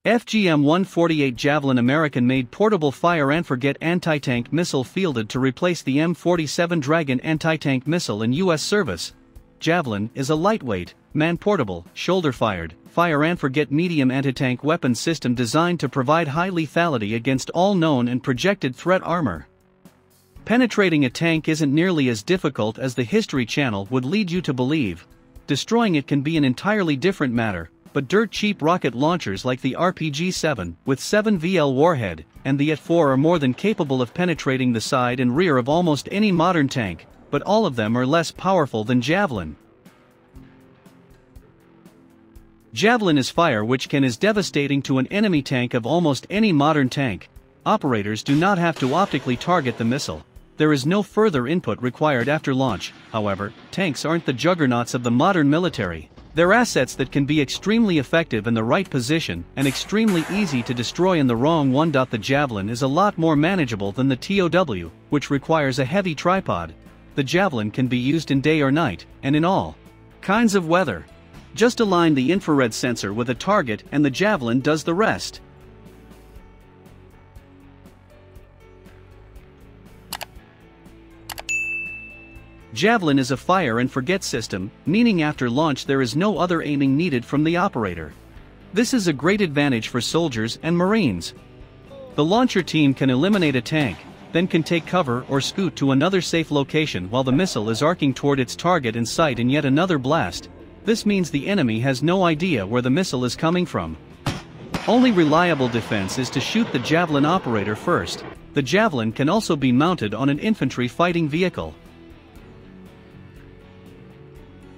FGM-148 Javelin American-made portable fire-and-forget anti-tank missile fielded to replace the M47 Dragon anti-tank missile in U.S. service. Javelin is a lightweight, man-portable, shoulder-fired, fire-and-forget medium anti-tank weapon system designed to provide high lethality against all known and projected threat armor. Penetrating a tank isn't nearly as difficult as the History Channel would lead you to believe. Destroying it can be an entirely different matter. But dirt-cheap rocket launchers like the RPG-7 with 7 VL warhead and the At-4 are more than capable of penetrating the side and rear of almost any modern tank, but all of them are less powerful than Javelin. Javelin is fire which can is devastating to an enemy tank of almost any modern tank. Operators do not have to optically target the missile. There is no further input required after launch. However, tanks aren't the juggernauts of the modern military. They're assets that can be extremely effective in the right position and extremely easy to destroy in the wrong one. The Javelin is a lot more manageable than the TOW, which requires a heavy tripod. The Javelin can be used in day or night, and in all kinds of weather. Just align the infrared sensor with a target and the Javelin does the rest. Javelin is a fire-and-forget system, meaning after launch there is no other aiming needed from the operator. This is a great advantage for soldiers and Marines. The launcher team can eliminate a tank, then can take cover or scoot to another safe location while the missile is arcing toward its target in sight in yet another blast. This means the enemy has no idea where the missile is coming from. Only reliable defense is to shoot the Javelin operator first. The Javelin can also be mounted on an infantry fighting vehicle.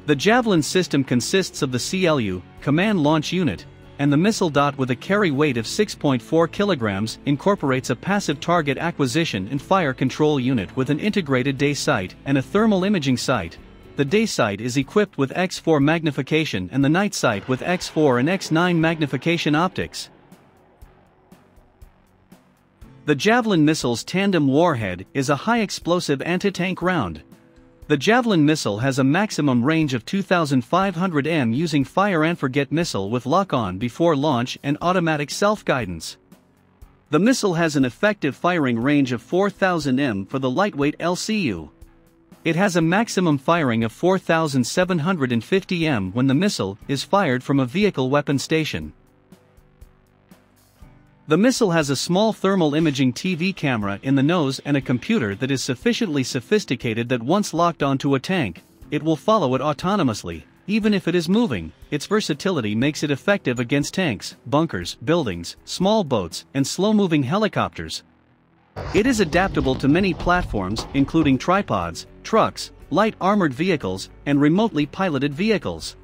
The Javelin system consists of the CLU, Command Launch Unit, and the missile. With a carry weight of 6.4 kilograms, incorporates a passive target acquisition and fire control unit with an integrated day sight and a thermal imaging sight. The day sight is equipped with X4 magnification and the night sight with X4 and X9 magnification optics. The Javelin missile's tandem warhead is a high-explosive anti-tank round. The Javelin missile has a maximum range of 2,500 m using fire-and-forget missile with lock-on before launch and automatic self-guidance. The missile has an effective firing range of 4,000 m for the lightweight LCU. It has a maximum firing of 4,750 m when the missile is fired from a vehicle weapon station. The missile has a small thermal imaging TV camera in the nose and a computer that is sufficiently sophisticated that once locked onto a tank, it will follow it autonomously, even if it is moving. Its versatility makes it effective against tanks, bunkers, buildings, small boats, and slow-moving helicopters. It is adaptable to many platforms, including tripods, trucks, light armored vehicles, and remotely piloted vehicles.